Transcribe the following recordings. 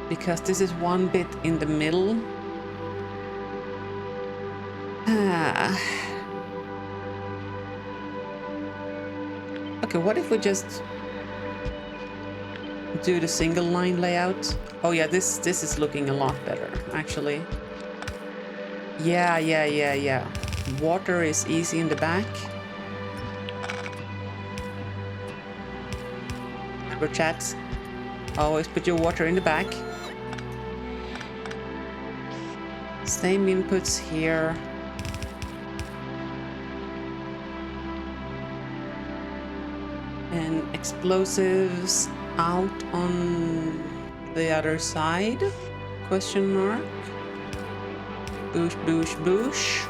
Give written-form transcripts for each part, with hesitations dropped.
because this is one bit in the middle. Okay, what if we just do the single line layout? Oh yeah, this is looking a lot better, actually. Yeah. Water is easy in the back. Remember, chat, always put your water in the back. Same inputs here. And explosives out on the other side? Question mark. Boosh, boosh, boosh.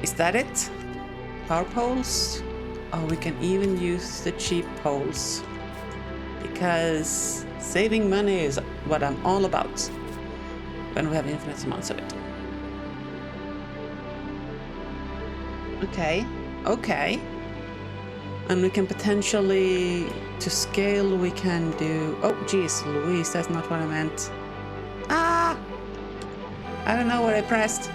Is that it? Power poles? Oh, we can even use the cheap poles. Because saving money is what I'm all about when we have infinite amounts of it. Okay. And we can potentially, to scale, we can do... Oh, geez, Louise, that's not what I meant. Ah! I don't know what I pressed.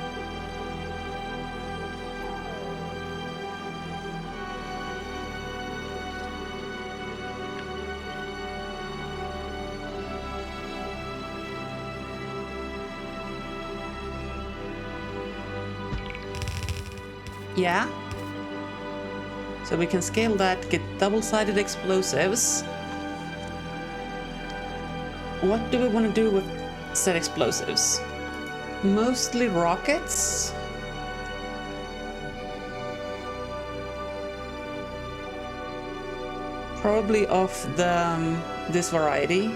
Yeah. So we can scale that, get double-sided explosives. What do we want to do with said explosives? Mostly rockets. Probably of the this variety.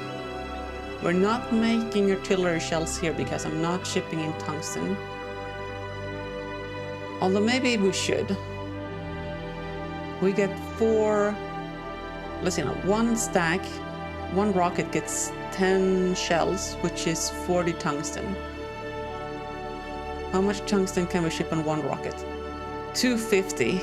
We're not making artillery shells here because I'm not shipping in tungsten. Although maybe we should. We get 4, let's see now, one stack, one rocket gets 10 shells, which is 40 tungsten. How much tungsten can we ship on one rocket? 250.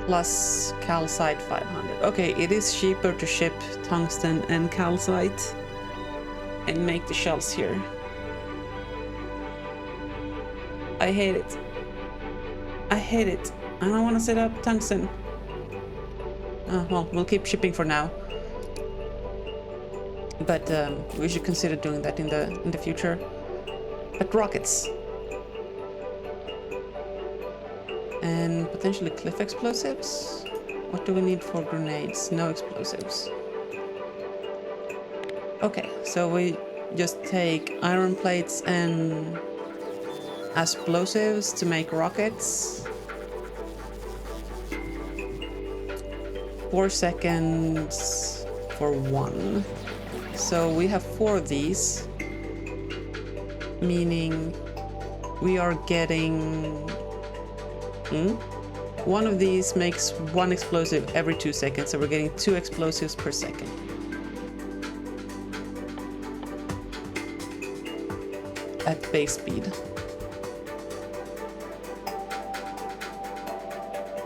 Plus calcite 500. Okay, it is cheaper to ship tungsten and calcite and make the shells here. I hate it. I don't want to set up tungsten. Well, we'll keep shipping for now. But we should consider doing that in the future. But rockets. And potentially cliff explosives. What do we need for grenades? No explosives. Okay, so we just take iron plates and explosives to make rockets. 4 seconds for one. So we have 4 of these, meaning we are getting... One of these makes 1 explosive every 2 seconds, so we're getting 2 explosives per second. At base speed.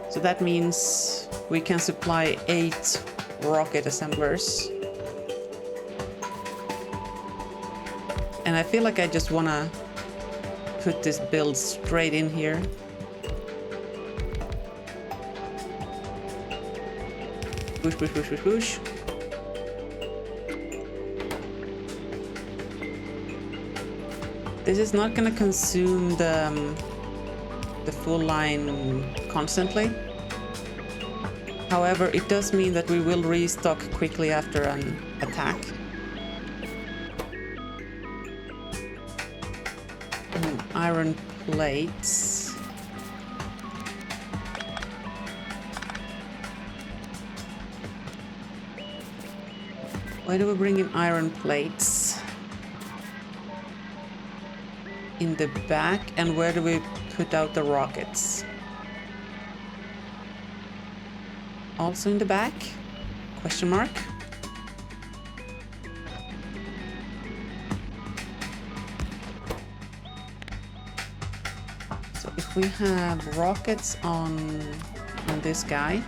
So that means we can supply 8 rocket assemblers. And I feel like I just wanna put this build straight in here. Push, push, push, push, push. This is not gonna consume the full line constantly. However, it does mean that we will restock quickly after an attack. Iron plates. Why do we bring in iron plates? In the back, and where do we put out the rockets? Also in the back? Question mark. if we have rockets on this guy,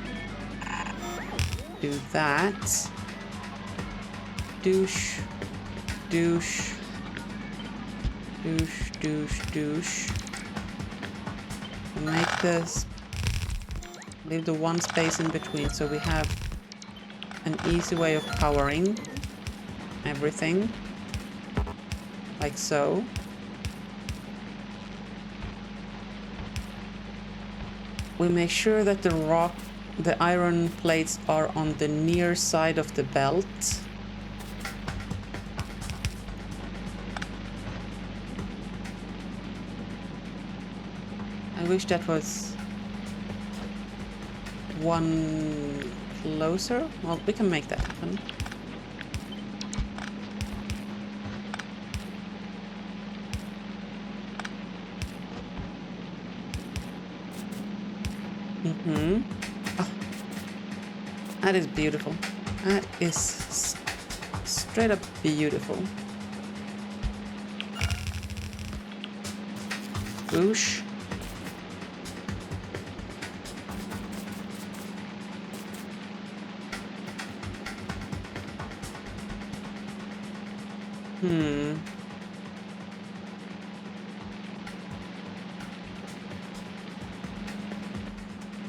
do that. Douche, douche, douche, douche, douche. And make this, leave the one space in between so we have an easy way of powering everything. Like so. We make sure that the iron plates are on the near side of the belt. I wish that was one closer. Well, we can make that happen. Oh, that is beautiful. That is straight up beautiful. Whoosh.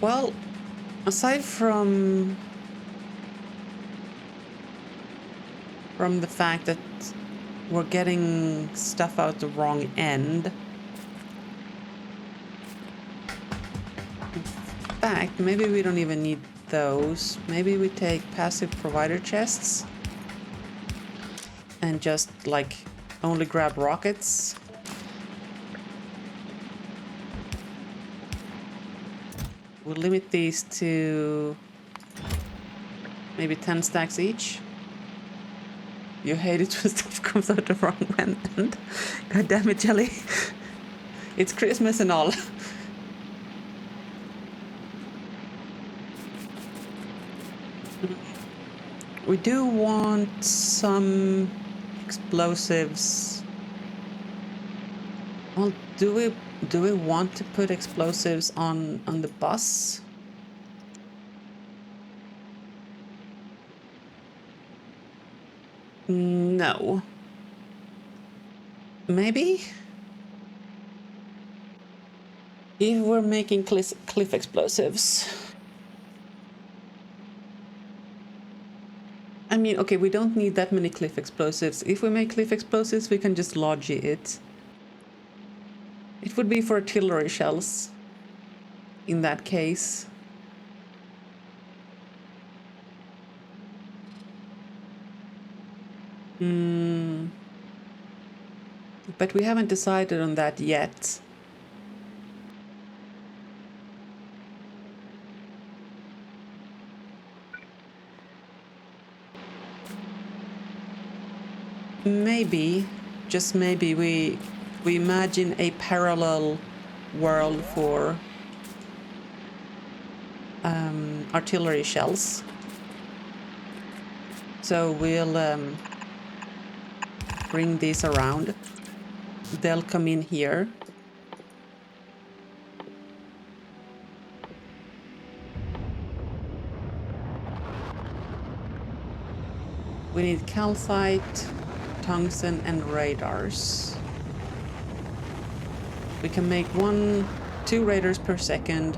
Well, aside from the fact that we're getting stuff out the wrong end. In fact, maybe we don't even need those. Maybe we take passive provider chests and just like only grab rockets. We'll limit these to maybe 10 stacks each. You hate it when stuff comes out the wrong end. God damn it, Jelly. It's Christmas and all. We do want some explosives. Well, do we want to put explosives on the bus? No. Maybe? If we're making cliff explosives. I mean, okay, we don't need that many cliff explosives. If we make cliff explosives, we can just lodge it. It would be for artillery shells in that case. But we haven't decided on that yet. Maybe, just maybe, we imagine a parallel world for artillery shells. So we'll bring these around. They'll come in here. We need calcite, tungsten, and radars. We can make 2 radars per second,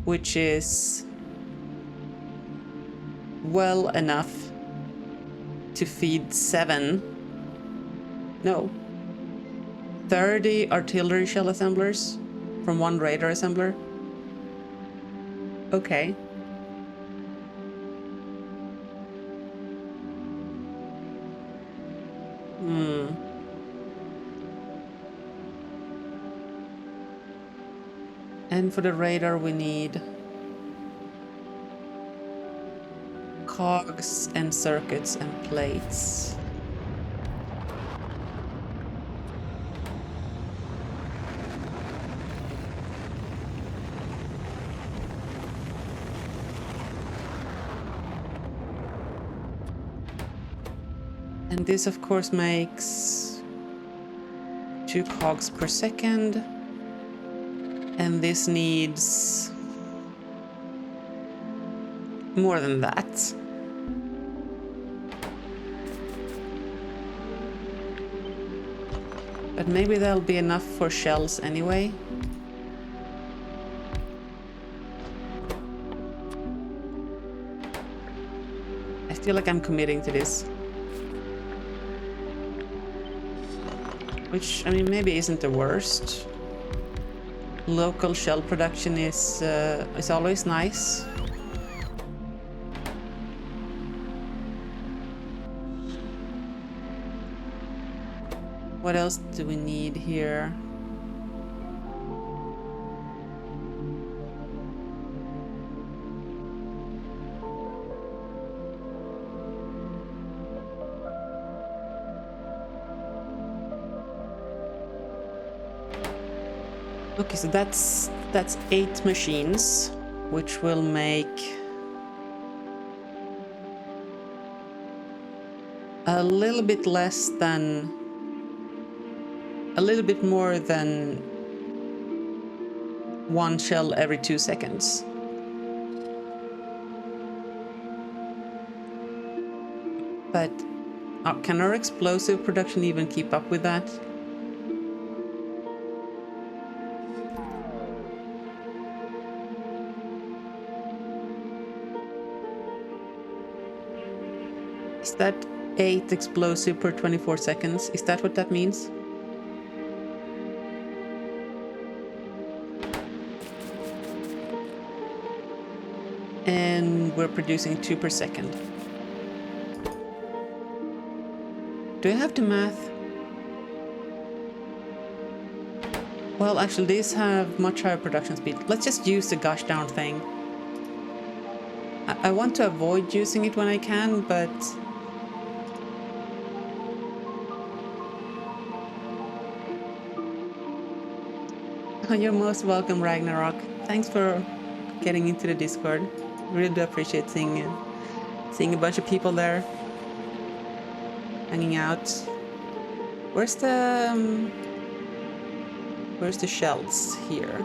which is well enough to feed 30 artillery shell assemblers from 1 radar assembler. Okay. And for the radar we need cogs and circuits and plates. And this of course makes 2 cogs per second, And this needs more than that. But maybe that'll be enough for shells anyway. I feel like I'm committing to this. Which, I mean, maybe isn't the worst. Local shell production is always nice. What else do we need here? Okay, so that's 8 machines, which will make a little bit less than, a little bit more than 1 shell every 2 seconds. But can our explosive production even keep up with that? Is that 8 explosive per 24 seconds? Is that what that means? And we're producing 2 per second. Do I have to math? Well, actually, these have much higher production speed. Let's just use the gosh darn thing. I want to avoid using it when I can, but... Oh, you're most welcome, Ragnarok. Thanks for getting into the Discord. Really do appreciate seeing a bunch of people there. Hanging out. Where's the shells here?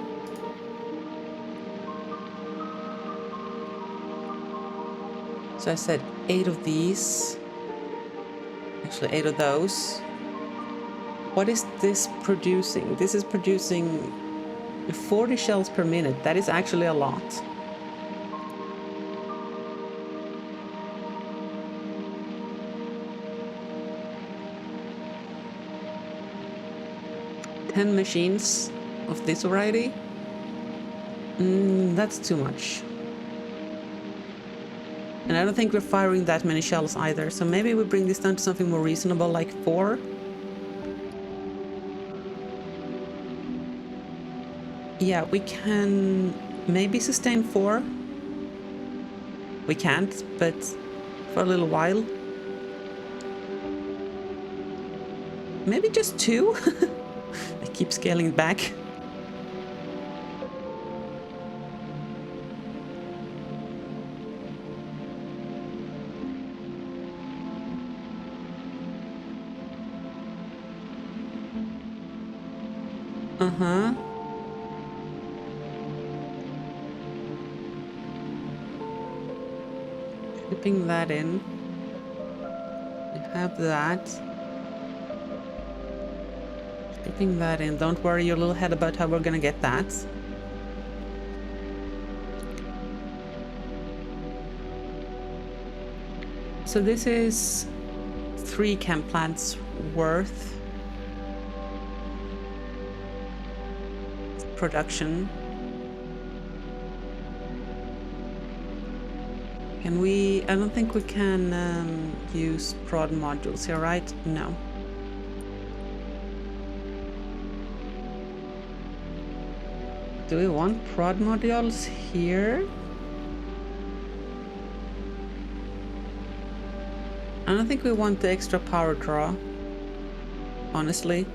So I said 8 of these. Actually, 8 of those. What is this producing? This is producing 40 shells per minute. That is actually a lot. Ten machines of this variety? That's too much. And I don't think we're firing that many shells either, so maybe we bring this down to something more reasonable, like 4. Yeah, we can maybe sustain 4. We can't, but for a little while. Maybe just 2? I keep scaling it back. Uh-huh. Shipping that in. We have that. Shipping that in. Don't worry your little head about how we're gonna get that. So this is 3 chem plants worth production. Can we... I don't think we can use prod modules here, right? No. Do we want prod modules here? I don't think we want the extra power draw, honestly.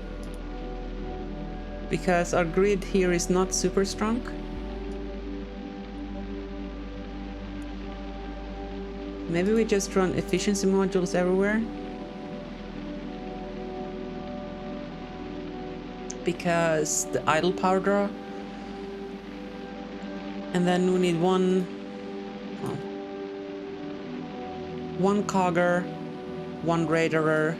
Because our grid here is not super strong. Maybe we just run efficiency modules everywhere. Because the idle power draw And then we need one cogger, one radarer.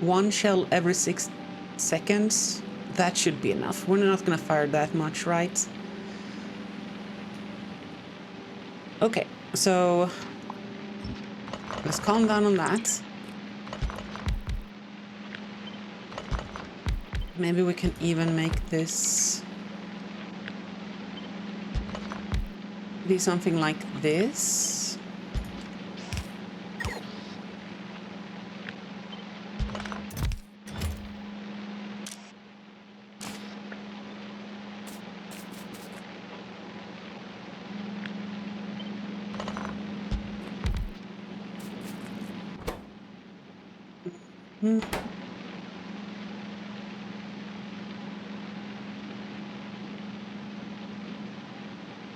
One shell every 6 seconds. That should be enough. We're not gonna fire that much, right? Okay, so let's calm down on that. Maybe we can even make this be something like this.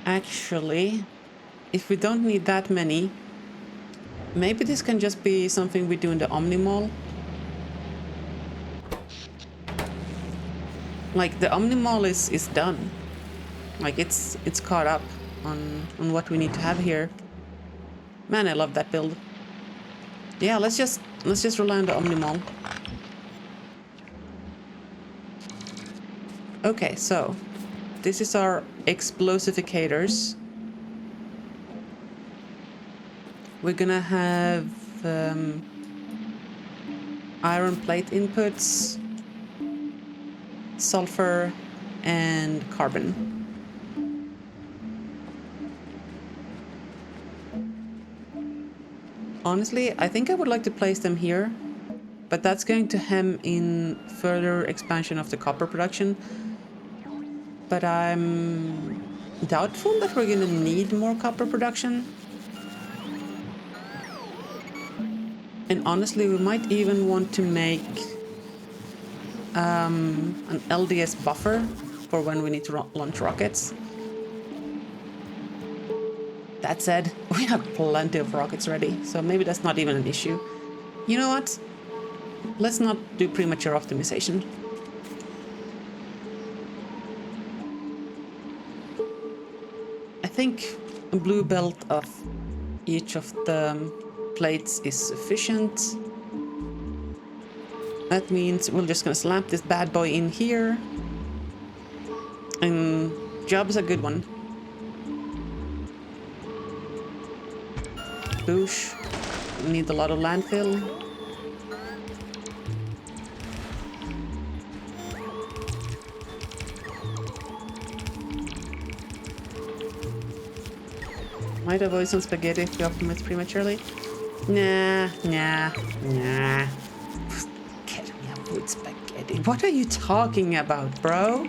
Actually, if we don't need that many, maybe this can just be something we do in the Omni Mall. Like the Omni Mall is done. Like it's caught up on what we need to have here. Man, I love that build. Yeah, let's just rely on the Omni Mall. Okay, so this is our explosificators. We're gonna have iron plate inputs, sulfur, and carbon. Honestly, I think I would like to place them here, but that's going to hem in further expansion of the copper production. But I'm doubtful that we're gonna need more copper production. And honestly, we might even want to make an LDS buffer for when we need to launch rockets. That said, we have plenty of rockets ready, so maybe that's not even an issue. You know what? Let's not do premature optimization. I think a blue belt of each of the plates is sufficient. That means we're just gonna slap this bad boy in here. And job's a good one. Boosh. Need a lot of landfill. Might avoid some spaghetti if we optimize prematurely. Nah. Get me avoid spaghetti. What are you talking about, bro?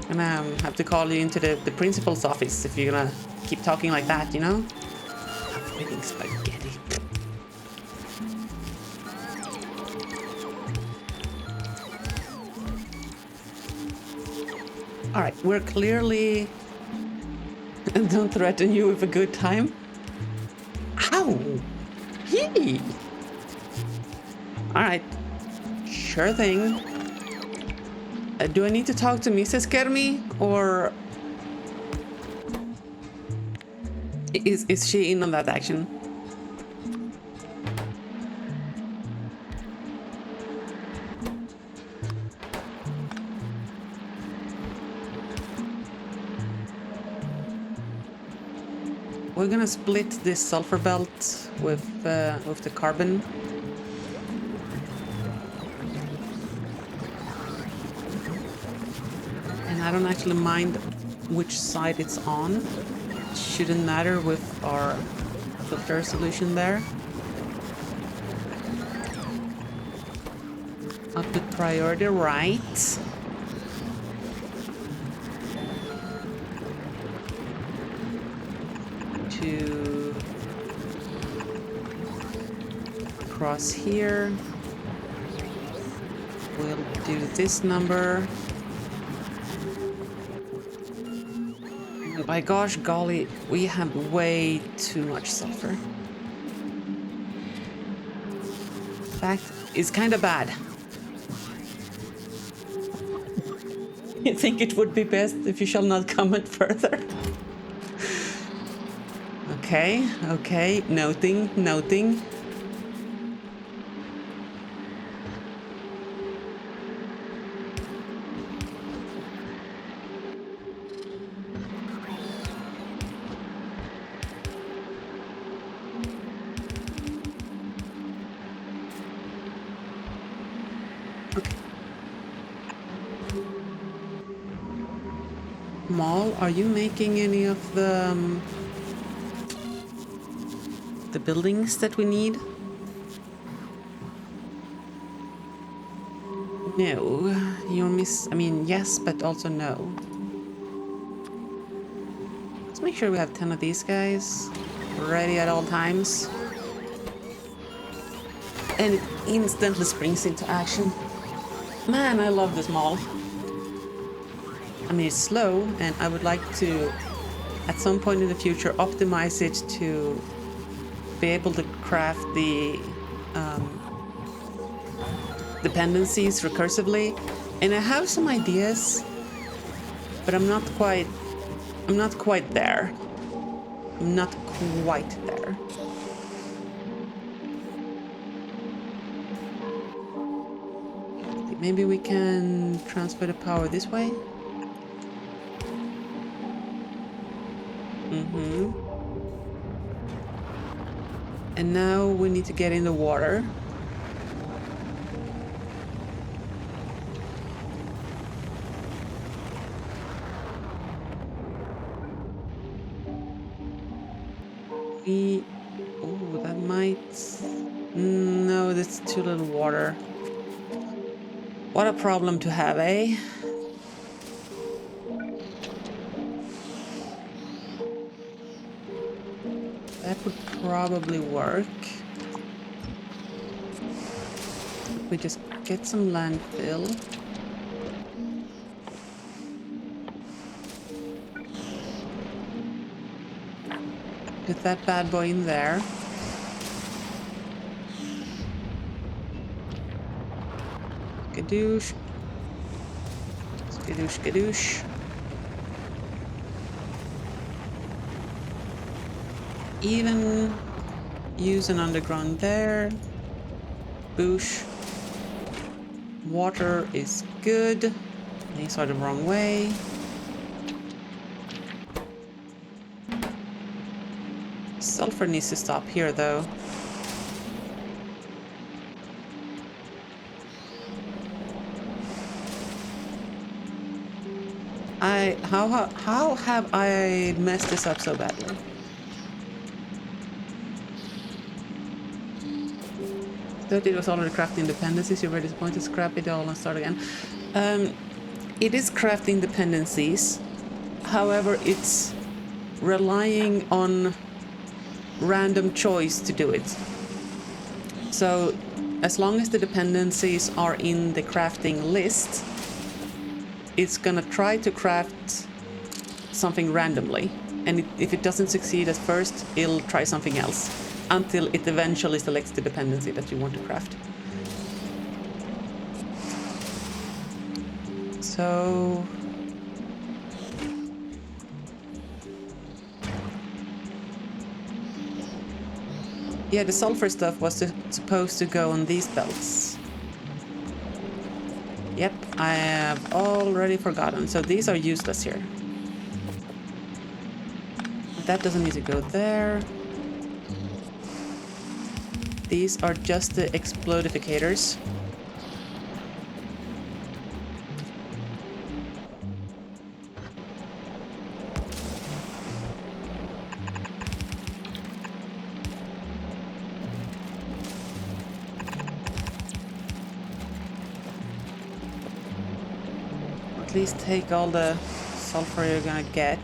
I'm gonna have to call you into the principal's office if you're gonna keep talking like that, you know? Avoiding spaghetti. Alright, we're clearly... Don't threaten you with a good time. Ow! Yee! Alright. Sure thing. Do I need to talk to Mrs. Kermi? Or... Is she in on that action? We're gonna split this sulfur belt with the carbon. And I don't actually mind which side it's on. It shouldn't matter with our filter solution there. I'll put priority right. To across here. We'll do this number. And by gosh golly, we have way too much sulfur. In fact, it's kind of bad. I think it would be best if you shall not comment further. Okay, okay, noting, noting. Okay. Mall, are you making any of the buildings that we need? No, I mean, yes, but also no. Let's make sure we have 10 of these guys ready at all times. And it instantly springs into action. Man, I love this mall. I mean, it's slow, and I would like to, at some point in the future, optimize it to be able to craft the dependencies recursively. And I have some ideas, but I'm not quite there. I'm not quite there. Maybe we can transfer the power this way? Mm-hmm. And now we need to get in the water. Oh, that might... No, that's too little water. What a problem to have, eh? That would probably work. We just get some landfill. Get that bad boy in there. Skadoosh. Skadoosh, skadoosh. Even use an underground there. Boosh. Water is good. These are the wrong way. Sulfur needs to stop here, though. How have I messed this up so badly? Thought it was already crafting dependencies. You were disappointed. Scrap it all and start again. It is crafting dependencies. However, it's relying on random choice to do it. So as long as the dependencies are in the crafting list, it's gonna try to craft something randomly, and if it doesn't succeed at first, it'll try something else until it eventually selects the dependency that you want to craft. So yeah, the sulfur stuff was supposed to go on these belts. Yep, I have already forgotten. So these are useless here. That doesn't need to go there. These are just the explodificators. At least take all the sulfur you're gonna get.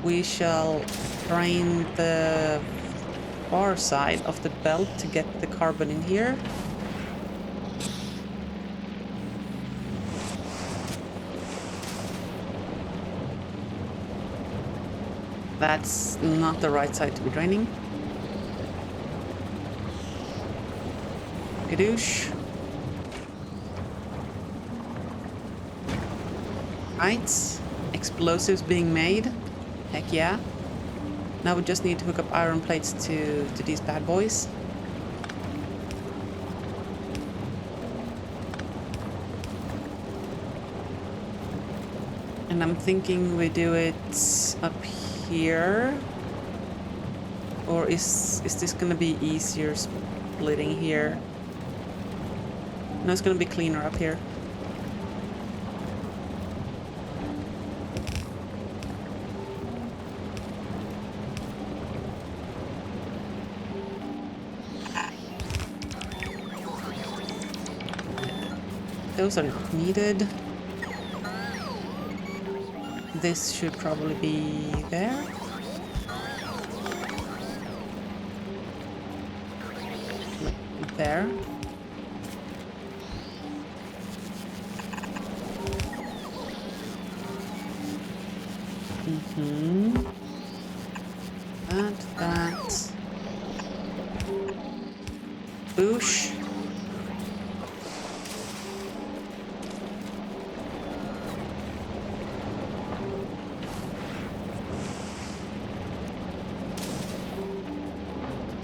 We shall drain the far side of the belt to get the carbon in here. That's not the right side to be draining. Gadoosh. Right. Explosives being made. Heck yeah. Now we just need to hook up iron plates to these bad boys. And I'm thinking we do it up here. Or is this gonna be easier splitting here? No, it's gonna be cleaner up here. Those are not needed. This should probably be there. There. That. Boosh.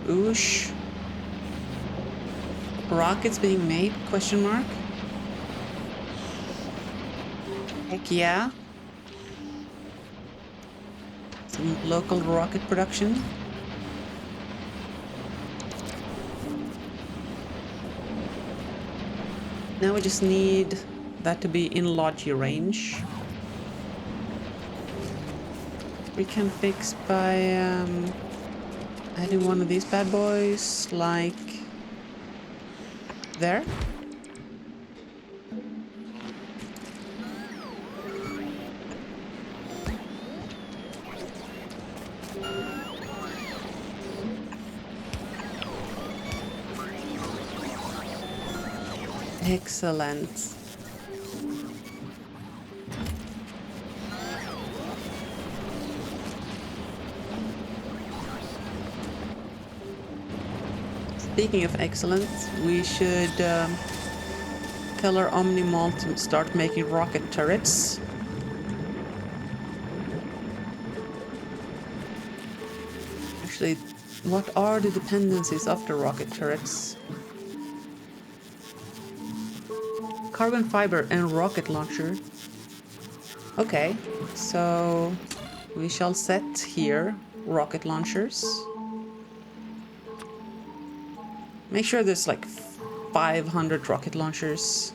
Boosh. Rockets being made? Question mark. Heck yeah. Some local rocket production. Now we just need that to be in Logi range. We can fix by adding one of these bad boys, like there. Excellent. Speaking of excellence, we should tell our Omnimall to start making rocket turrets. Actually, what are the dependencies of the rocket turrets? Carbon fiber and rocket launcher. Okay, so we shall set here rocket launchers. Make sure there's like 500 rocket launchers.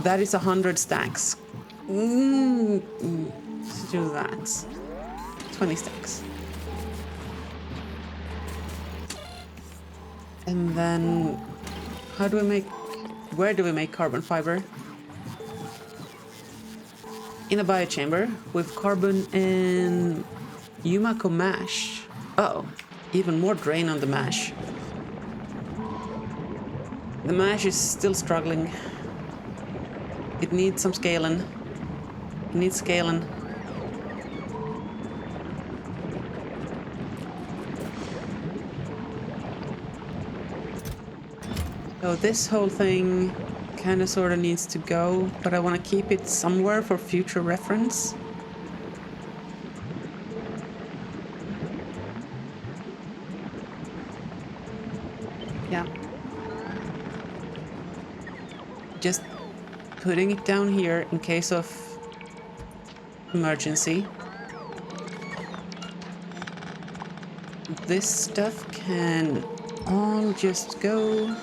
That is 100 stacks. Let's do that. 20 stacks. And then how do we make... Where do we make carbon fiber? In a biochamber with carbon and Yumako mash. Uh-oh. Even more drain on the mash. The mash is still struggling. It needs some scaling. It needs scaling. So this whole thing kind of sort of needs to go, but I want to keep it somewhere for future reference. Yeah. Just putting it down here in case of emergency. This stuff can all just go